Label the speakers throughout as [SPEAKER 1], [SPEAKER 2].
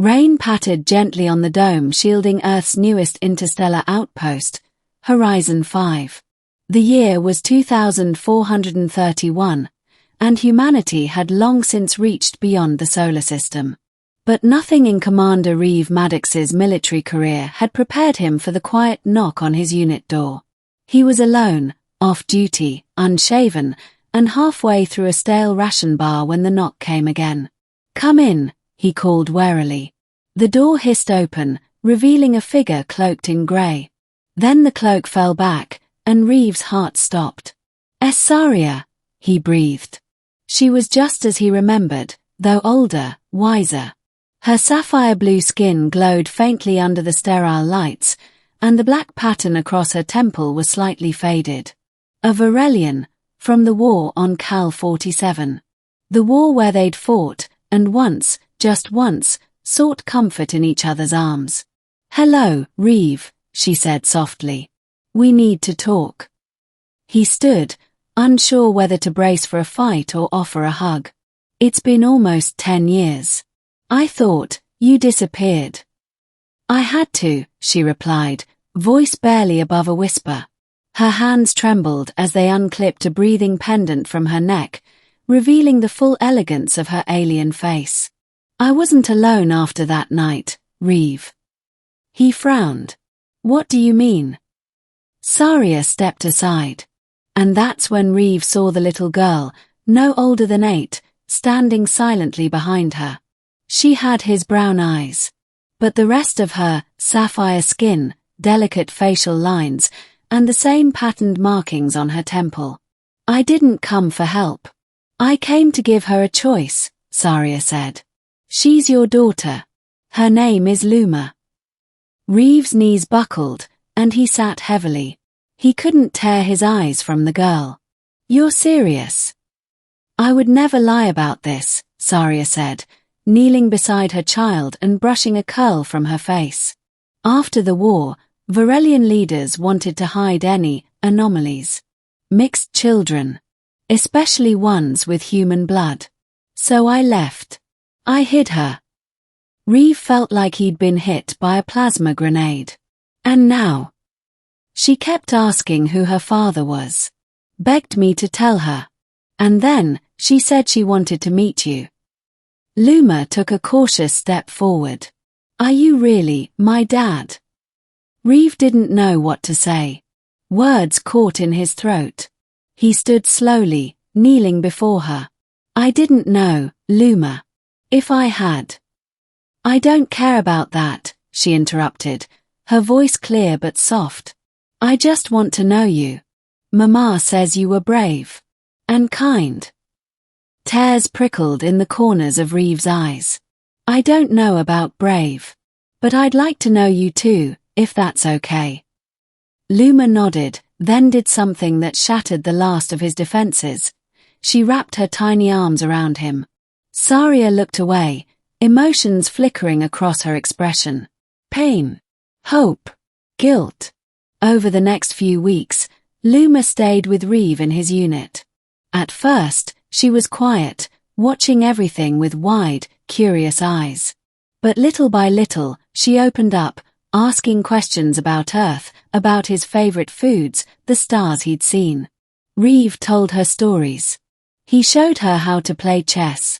[SPEAKER 1] Rain pattered gently on the dome shielding Earth's newest interstellar outpost, Horizon 5. The year was 2431, and humanity had long since reached beyond the solar system. But nothing in Commander Reeve Maddox's military career had prepared him for the quiet knock on his unit door. He was alone, off-duty, unshaven, and halfway through a stale ration bar when the knock came again. "Come in," he called warily. The door hissed open, revealing a figure cloaked in grey. Then the cloak fell back, and Reeve's heart stopped. "Saria," he breathed. She was just as he remembered, though older, wiser. Her sapphire blue skin glowed faintly under the sterile lights, and the black pattern across her temple was slightly faded. A Varelian, from the war on Cal 47. The war where they'd fought, and once, just once, sought comfort in each other's arms. "Hello, Reeve," she said softly. "We need to talk." He stood, unsure whether to brace for a fight or offer a hug. "It's been almost 10 years. I thought you disappeared." "I had to," she replied, voice barely above a whisper. Her hands trembled as they unclipped a breathing pendant from her neck, revealing the full elegance of her alien face. "I wasn't alone after that night, Reeve." He frowned. "What do you mean?" Saria stepped aside. And that's when Reeve saw the little girl, no older than 8, standing silently behind her. She had his brown eyes. But the rest of her, sapphire skin, delicate facial lines, and the same patterned markings on her temple. "I didn't come for help. I came to give her a choice," Saria said. "She's your daughter. Her name is Luma." Reeve's knees buckled, and he sat heavily. He couldn't tear his eyes from the girl. "You're serious?" "I would never lie about this," Saria said, kneeling beside her child and brushing a curl from her face. After the war, Varelian leaders wanted to hide any anomalies. Mixed children. Especially ones with human blood. So I left. I hid her. Reeve felt like he'd been hit by a plasma grenade. And now? She kept asking who her father was. Begged me to tell her. And then, she said she wanted to meet you. Luma took a cautious step forward. "Are you really my dad?" Reeve didn't know what to say. Words caught in his throat. He stood slowly, kneeling before her. "I didn't know, Luma. If I had." "I don't care about that," she interrupted, her voice clear but soft. "I just want to know you. Mama says you were brave. And kind." Tears prickled in the corners of Reeve's eyes. "I don't know about brave. But I'd like to know you too, if that's okay." Luma nodded, then did something that shattered the last of his defenses. She wrapped her tiny arms around him. Saria looked away, emotions flickering across her expression. Pain, hope, guilt. Over the next few weeks, Luma stayed with Reeve in his unit. At first, she was quiet, watching everything with wide, curious eyes. But little by little, she opened up, asking questions about Earth, about his favorite foods, the stars he'd seen. Reeve told her stories. He showed her how to play chess.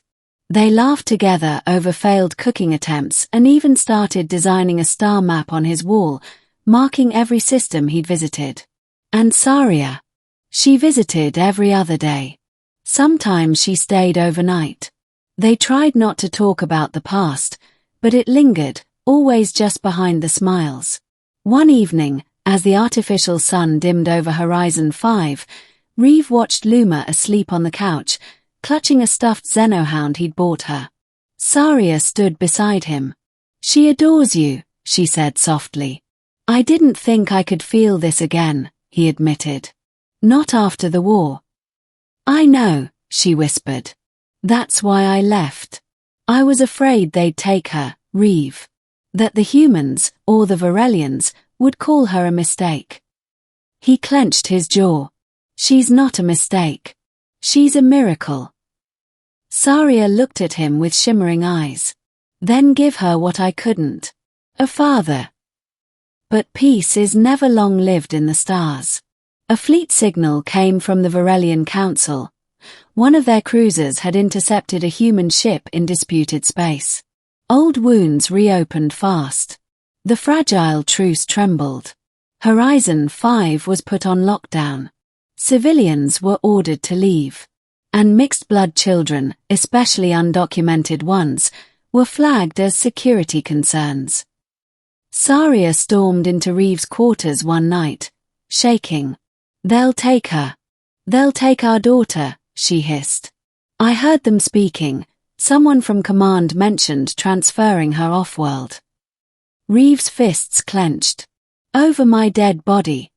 [SPEAKER 1] They laughed together over failed cooking attempts and even started designing a star map on his wall, marking every system he'd visited. And Saria. She visited every other day. Sometimes she stayed overnight. They tried not to talk about the past, but it lingered, always just behind the smiles. One evening, as the artificial sun dimmed over Horizon 5, Reeve watched Luma asleep on the couch, clutching a stuffed xenohound he'd bought her. Saria stood beside him. "She adores you," she said softly. "I didn't think I could feel this again," he admitted. "Not after the war." "I know," she whispered. "That's why I left. I was afraid they'd take her, Reeve. That the humans, or the Varelians, would call her a mistake." He clenched his jaw. "She's not a mistake. She's a miracle." Saria looked at him with shimmering eyes. Then give her what I couldn't. A father. But peace is never long-lived in the stars. A fleet signal came from the Varelian Council. One of their cruisers had intercepted a human ship in disputed space. Old wounds reopened fast. The fragile truce trembled. Horizon 5 was put on lockdown. Civilians were ordered to leave. And mixed-blood children, especially undocumented ones, were flagged as security concerns. Saria stormed into Reeve's quarters one night, shaking. "They'll take her. They'll take our daughter," she hissed. "I heard them speaking. Someone from command mentioned transferring her off-world." Reeve's fists clenched. "Over my dead body."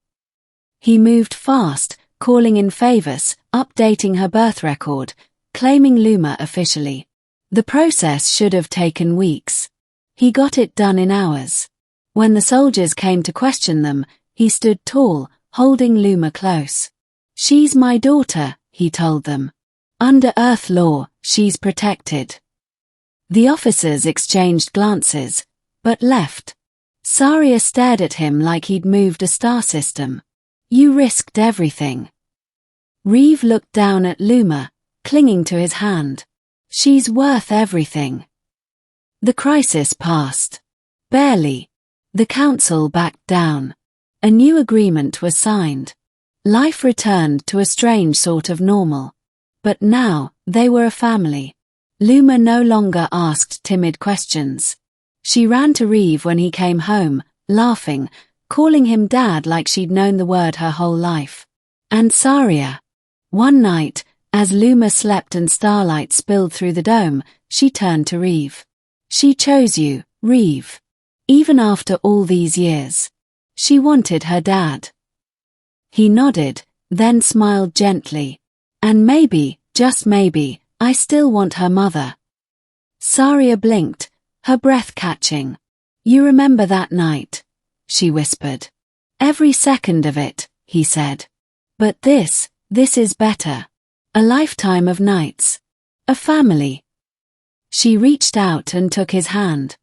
[SPEAKER 1] He moved fast, calling in favors, updating her birth record, claiming Luma officially. The process should have taken weeks. He got it done in hours. When the soldiers came to question them, he stood tall, holding Luma close. "She's my daughter," he told them. "Under Earth law, she's protected." The officers exchanged glances, but left. Saria stared at him like he'd moved a star system. "You risked everything." Reeve looked down at Luma, clinging to his hand. "She's worth everything." The crisis passed. Barely. The council backed down. A new agreement was signed. Life returned to a strange sort of normal. But now, they were a family. Luma no longer asked timid questions. She ran to Reeve when he came home, laughing, calling him dad like she'd known the word her whole life. And Saria. One night, as Luma slept and starlight spilled through the dome, she turned to Reeve. "She chose you, Reeve. Even after all these years. She wanted her dad." He nodded, then smiled gently. "And maybe, just maybe, I still want her mother." Saria blinked, her breath catching. "You remember that night?" she whispered. "Every second of it," he said. "But this is better. A lifetime of nights. A family." She reached out and took his hand.